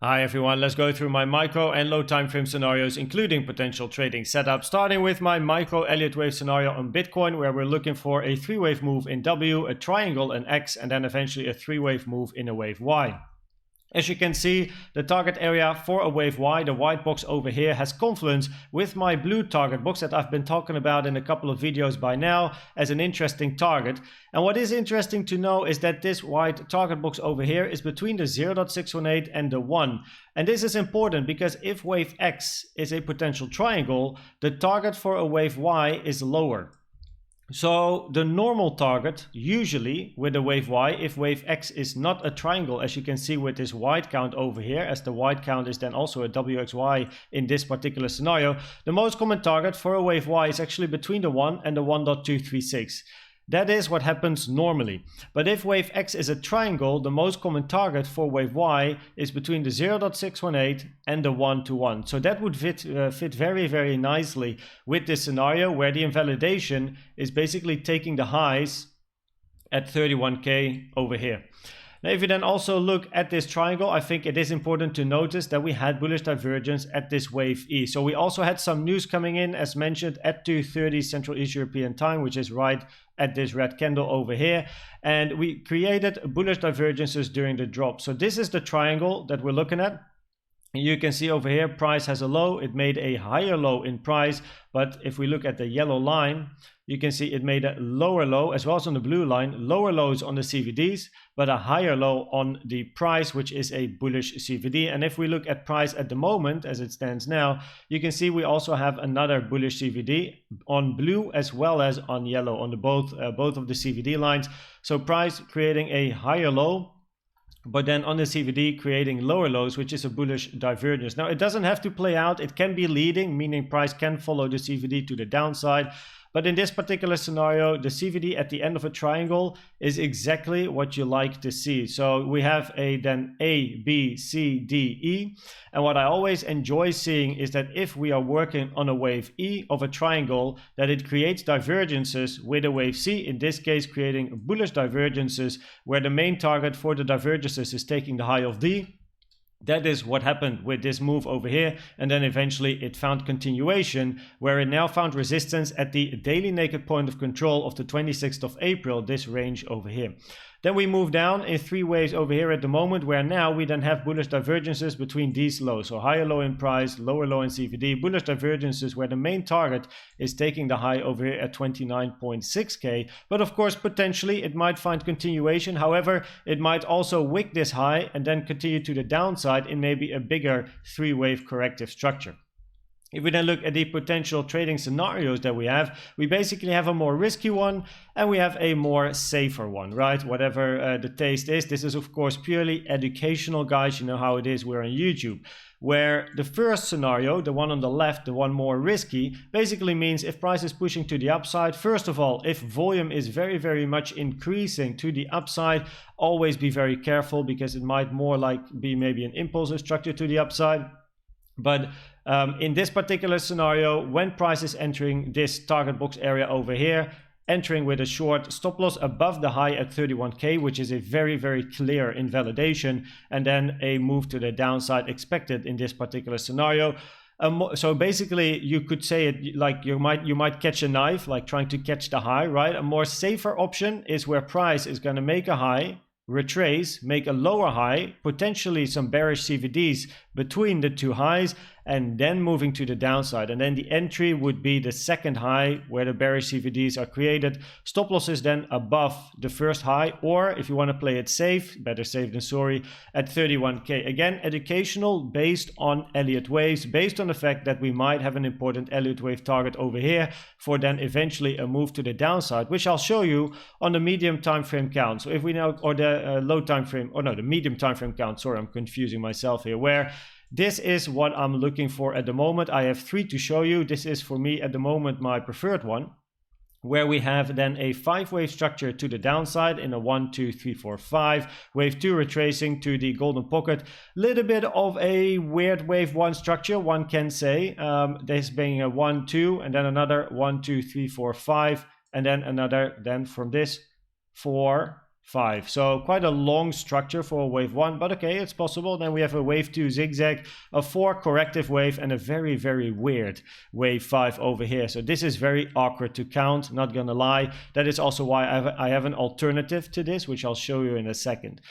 Hi everyone, let's go through my micro and low time frame scenarios, including potential trading setup, starting with my micro Elliott Wave scenario on Bitcoin, where we're looking for a 3-wave move in W, a triangle in X, and then eventually a 3-wave move in a wave Y. As you can see, the target area for a wave Y, the white box over here, has confluence with my blue target box that I've been talking about in a couple of videos by now as an interesting target. And what is interesting to know is that this white target box over here is between the 0.618 and the 1. And this is important because if wave X is a potential triangle, the target for a wave Y is lower. So the normal target, usually with a wave Y, if wave X is not a triangle, as you can see with this white count over here, as the white count is then also a WXY in this particular scenario, the most common target for a wave Y is actually between the 1 and the 1.236. That is what happens normally. But if wave X is a triangle, the most common target for wave Y is between the 0.618 and the 1 to 1. So that would fit very, very nicely with this scenario where the invalidation is basically taking the highs at 31K over here. Now, if you then also look at this triangle, I think it is important to notice that we had bullish divergence at this wave E. So we also had some news coming in, as mentioned, at 2:30 Central East European time, which is right at this red candle over here. And we created bullish divergences during the drop. So this is the triangle that we're looking at. You can see over here, price has a low. It made a higher low in price. But if we look at the yellow line, you can see it made a lower low, as well as on the blue line, lower lows on the CVDs, but a higher low on the price, which is a bullish CVD. And if we look at price at the moment, as it stands now, you can see we also have another bullish CVD on blue as well as on yellow on the both of the CVD lines. So price creating a higher low, but then on the CVD creating lower lows, which is a bullish divergence. Now, it doesn't have to play out. It can be leading, meaning price can follow the CVD to the downside. But in this particular scenario, the CVD at the end of a triangle is exactly what you like to see. So we have then A, B, C, D, E. And what I always enjoy seeing is that if we are working on a wave E of a triangle, that it creates divergences with a wave C, in this case creating bullish divergences, where the main target for the divergences is taking the high of D. That is what happened with this move over here, and then eventually it found continuation where it now found resistance at the daily naked point of control of the 26th of April, this range over here. Then we move down in 3 waves over here at the moment, where now we then have bullish divergences between these lows. So higher low in price, lower low in CVD, bullish divergences where the main target is taking the high over here at 29.6K. But of course, potentially it might find continuation. However, it might also wick this high and then continue to the downside in maybe a bigger 3-wave corrective structure. If we then look at the potential trading scenarios that we basically have a more risky one and we have a more safer one, right? Whatever the taste is. This is, of course, purely educational, guys. You know how it is. We're on YouTube. Where the first scenario, the one on the left, the one more risky, basically means if price is pushing to the upside, first of all, if volume is very, very much increasing to the upside, always be very careful because it might more like be maybe an impulsive structure to the upside. But in this particular scenario, when price is entering this target box area over here, entering with a short stop loss above the high at 31K, which is a very, very clear invalidation, and then a move to the downside expected in this particular scenario. So basically, you could say it like you might catch a knife, like trying to catch the high, right? A more safer option is where price is going to make a high, retrace, make a lower high, potentially some bearish CVDs between the 2 highs, and then moving to the downside. And then the entry would be the second high where the bearish CVDs are created. Stop loss is then above the first high, or if you want to play it safe, better safe than sorry, at 31K. Again, educational, based on Elliott Waves, based on the fact that we might have an important Elliott Wave target over here for then eventually a move to the downside, which I'll show you on the medium time frame count. So if we now, or the low time frame, or no, the medium time frame count, sorry, I'm confusing myself here, where this is what I'm looking for at the moment. I have 3 to show you. This is for me at the moment my preferred one, where we have then a 5-wave structure to the downside in a 1, 2, 3, 4, 5. Wave 2 retracing to the golden pocket. Little bit of a weird wave 1 structure, one can say. This being a 1, 2, and then another 1, 2, 3, 4, 5, and then another, then from this 4, 5. So quite a long structure for a wave 1, but okay, it's possible. Then we have a wave 2 zigzag, a 4 corrective wave, and a very, very weird wave 5 over here. So this is very awkward to count, not gonna lie. That is also why I have an alternative to this, which I'll show you in a second.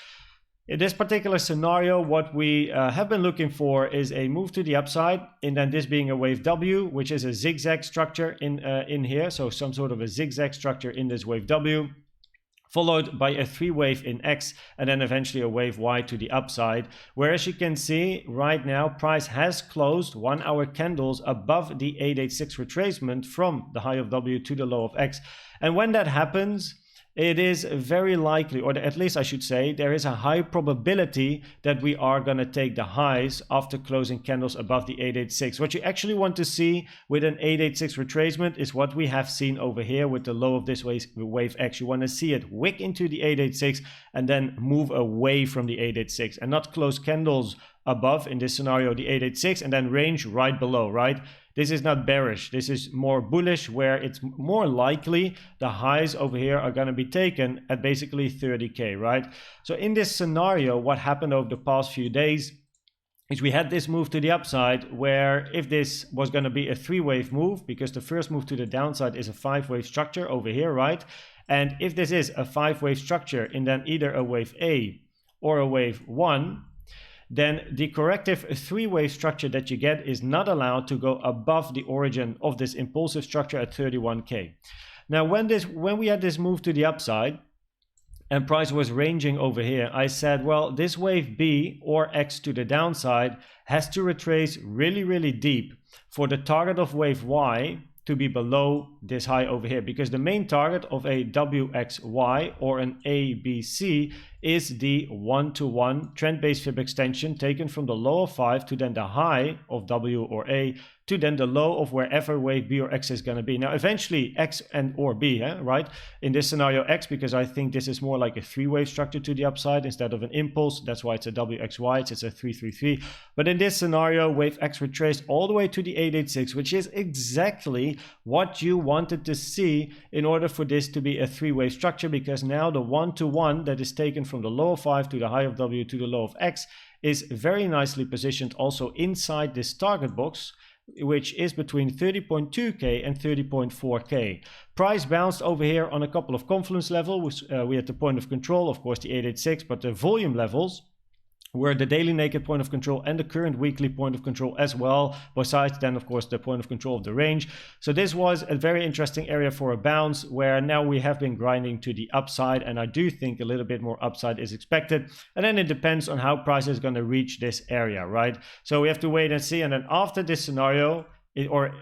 In this particular scenario, what we have been looking for is a move to the upside, and then this being a wave W, which is a zigzag structure in here. So some sort of a zigzag structure in this wave W, followed by a 3 wave in X, and then eventually a wave Y to the upside, where as you can see right now, price has closed 1 hour candles above the 886 retracement from the high of W to the low of X. And when that happens, it is very likely, or at least I should say, there is a high probability that we are going to take the highs after closing candles above the 886. What you actually want to see with an 886 retracement is what we have seen over here with the low of this wave X. You want to see it wick into the 886 and then move away from the 886 and not close candles above, in this scenario, the 886, and then range right below, right? This is not bearish. This is more bullish, where it's more likely the highs over here are going to be taken at basically 30K, right? So in this scenario, what happened over the past few days is we had this move to the upside, where if this was going to be a 3-wave move, because the first move to the downside is a 5-wave structure over here, right? And if this is a 5-wave structure in then either a wave A or a wave 1, then the corrective 3-wave structure that you get is not allowed to go above the origin of this impulsive structure at 31K. Now, when we had this move to the upside and price was ranging over here, I said, well, this wave B or X to the downside has to retrace really, really deep for the target of wave Y to be below this high over here, because the main target of a WXY or an ABC is the 1-to-1 trend-based fib extension taken from the low of 5 to then the high of W or A to then the low of wherever wave B or X is going to be. Now, eventually X and or B, right? In this scenario, X, because I think this is more like a 3-wave structure to the upside instead of an impulse. That's why it's a WXY, it's a 333. But in this scenario, wave X retraced all the way to the 886, which is exactly what you wanted to see in order for this to be a 3-wave structure, because now the 1-to-1 that is taken from the low of 5 to the high of W to the low of X is very nicely positioned also inside this target box, which is between 30.2K and 30.4K. Price bounced over here on a couple of confluence levels. We had the point of control, of course, the 886, but the volume levels were the daily naked point of control and the current weekly point of control as well, besides then, of course, the point of control of the range. So this was a very interesting area for a bounce, where now we have been grinding to the upside, and I do think a little bit more upside is expected. And then it depends on how price is going to reach this area, right? So we have to wait and see. And then after this scenario,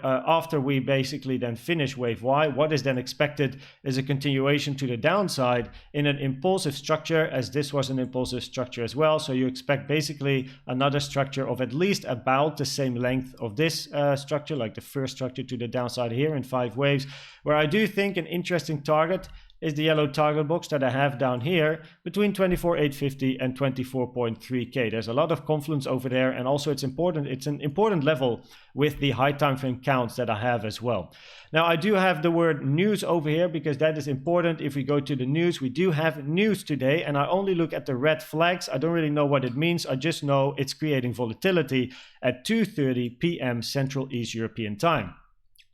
after we basically then finish wave Y, what is then expected is a continuation to the downside in an impulsive structure, as this was an impulsive structure as well. So you expect basically another structure of at least about the same length of this structure, like the first structure to the downside here in 5 waves, where I do think an interesting target is the yellow target box that I have down here between 24,850 and 24.3K. There's a lot of confluence over there, and also it's an important level with the high time frame counts that I have as well. Now, I do have the word news over here because that is important. If we go to the news, we do have news today, and I only look at the red flags. I don't really know what it means. I just know it's creating volatility at 2:30 p.m. Central East European time.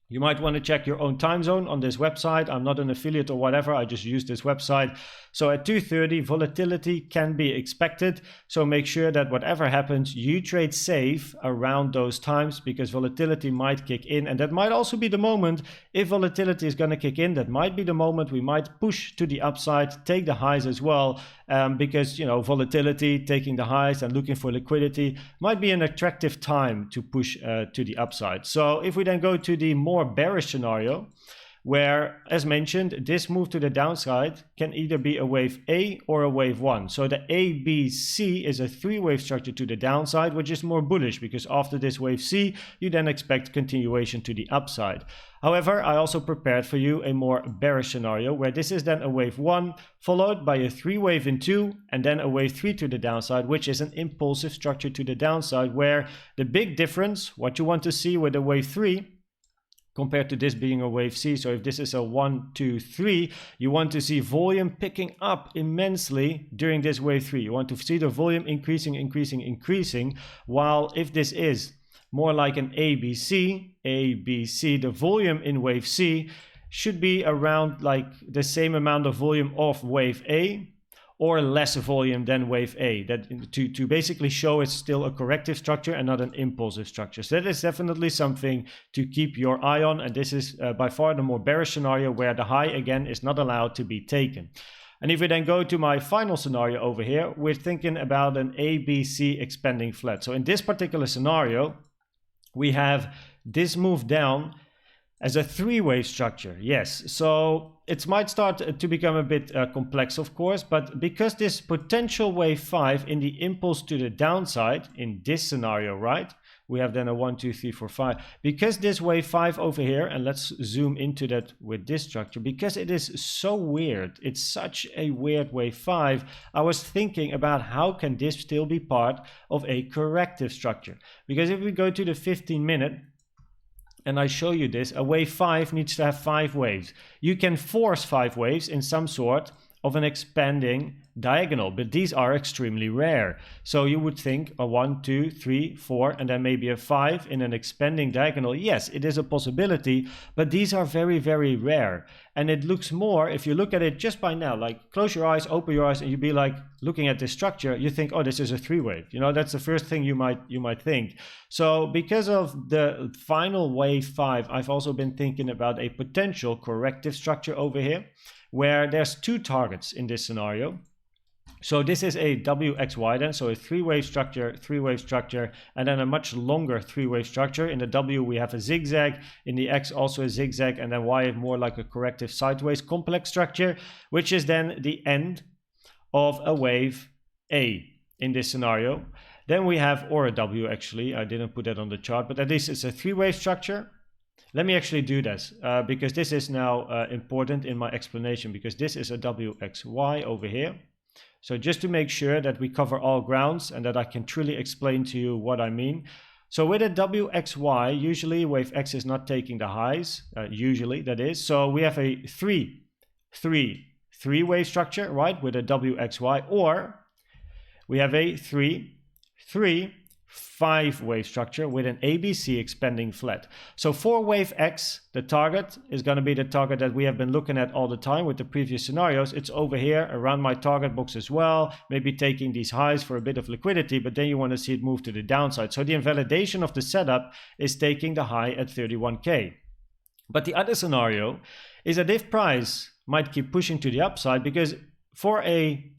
You might want to check your own time zone on this website. I'm not an affiliate or whatever. I just use this website. So at 2:30, volatility can be expected. So make sure that whatever happens, you trade safe around those times, because volatility might kick in. And that might also be the moment, if volatility is going to kick in, that might be the moment we might push to the upside, take the highs as well. Because, you know, volatility, taking the highs and looking for liquidity might be an attractive time to push to the upside. So if we then go to the more bearish scenario, where, as mentioned, this move to the downside can either be a wave A or a wave 1. So the ABC is a 3-wave structure to the downside, which is more bullish, because after this wave C, you then expect continuation to the upside. However, I also prepared for you a more bearish scenario, where this is then a wave 1, followed by a 3-wave in 2, and then a wave 3 to the downside, which is an impulsive structure to the downside, where the big difference, what you want to see with a wave 3, compared to this being a wave C. So if this is a 1, 2, 3, you want to see volume picking up immensely during this wave 3. You want to see the volume increasing, while if this is more like an ABC, the volume in wave C should be around like the same amount of volume of wave A, or less volume than wave A, that to basically show it's still a corrective structure and not an impulsive structure. So that is definitely something to keep your eye on, and this is by far the more bearish scenario, where the high again is not allowed to be taken. And if we then go to my final scenario over here, we're thinking about an ABC expanding flat. So in this particular scenario, we have this move down as a three-wave structure. Yes, so it might start to become a bit complex, of course, but because this potential wave 5 in the impulse to the downside in this scenario, right, we have then a 1, 2, 3, 4, 5. Because this wave 5 over here, and let's zoom into that with this structure, because it is so weird, it's such a weird wave 5, I was thinking about how can this still be part of a corrective structure. Because if we go to the 15-minute, and I show you this, a wave 5 needs to have 5 waves. You can force 5 waves in some sort of an expanding diagonal, but these are extremely rare. So you would think a 1, 2, 3, 4, and then maybe a 5 in an expanding diagonal. Yes, it is a possibility, but these are very, very rare. And it looks more, if you look at it just by now, like close your eyes, open your eyes, and you'd be like looking at this structure, you think, oh, this is a 3-wave. You know, that's the first thing you might think. So because of the final wave 5, I've also been thinking about a potential corrective structure over here, where there's 2 targets in this scenario. So this is a WXY then, so a 3-wave structure, and then a much longer 3-wave structure. In the W we have a zigzag, in the X also a zigzag, and then Y more like a corrective sideways complex structure, which is then the end of a wave A in this scenario. Then we have, or a W actually, I didn't put that on the chart, but at least it's a 3-wave structure. Let me actually do this, because this is now important in my explanation, because this is a WXY over here. So just to make sure that we cover all grounds and that I can truly explain to you what I mean. So with a WXY, usually wave X is not taking the highs, usually that is. So we have a 3-wave structure, right, with a WXY, or we have a 5-wave structure with an ABC expanding flat. So for wave X, the target is going to be the target that we have been looking at all the time with the previous scenarios. It's over here around my target box as well, maybe taking these highs for a bit of liquidity, but then you want to see it move to the downside. So the invalidation of the setup is taking the high at 31K. But the other scenario is that if price might keep pushing to the upside, because for a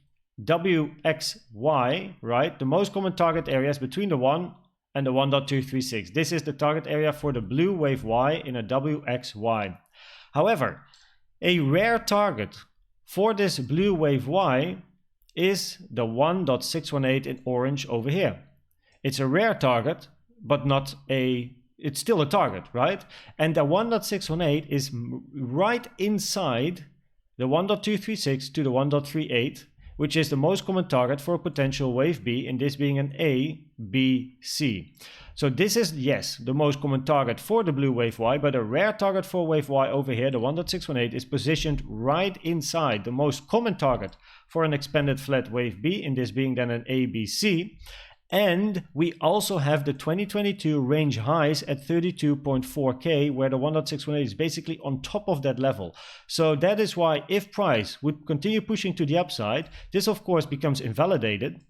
WXY, right, the most common target area is between the 1 and the 1.236. This is the target area for the blue wave Y in a WXY. However, a rare target for this blue wave Y is the 1.618 in orange over here. It's a rare target, but not a, it's still a target, right? And the 1.618 is right inside the 1.236 to the 1.38, which is the most common target for a potential wave B, and this being an A, B, C. So this is, yes, the most common target for the blue wave Y, but a rare target for wave Y over here, the 1.618, is positioned right inside the most common target for an expanded flat wave B, and this being then an A, B, C. And we also have the 2022 range highs at 32.4K, where the 1.618 is basically on top of that level. So that is why if price would continue pushing to the upside, this of course becomes invalidated.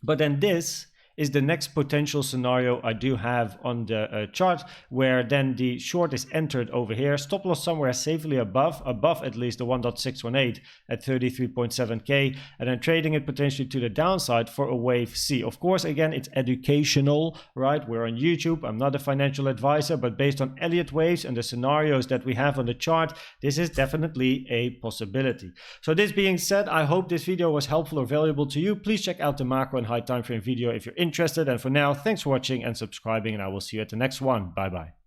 But then this is the next potential scenario I do have on the chart, where then the short is entered over here, stop loss somewhere safely above at least the 1.618 at 33.7K, and then trading it potentially to the downside for a wave C. Of course, again, it's educational, right? We're on YouTube. I'm not a financial advisor, but based on Elliott Waves and the scenarios that we have on the chart, this is definitely a possibility. So this being said, I hope this video was helpful or valuable to you. Please check out the macro and high time frame video if you're interested. And for now, thanks for watching and subscribing, and I will see you at the next one. Bye bye.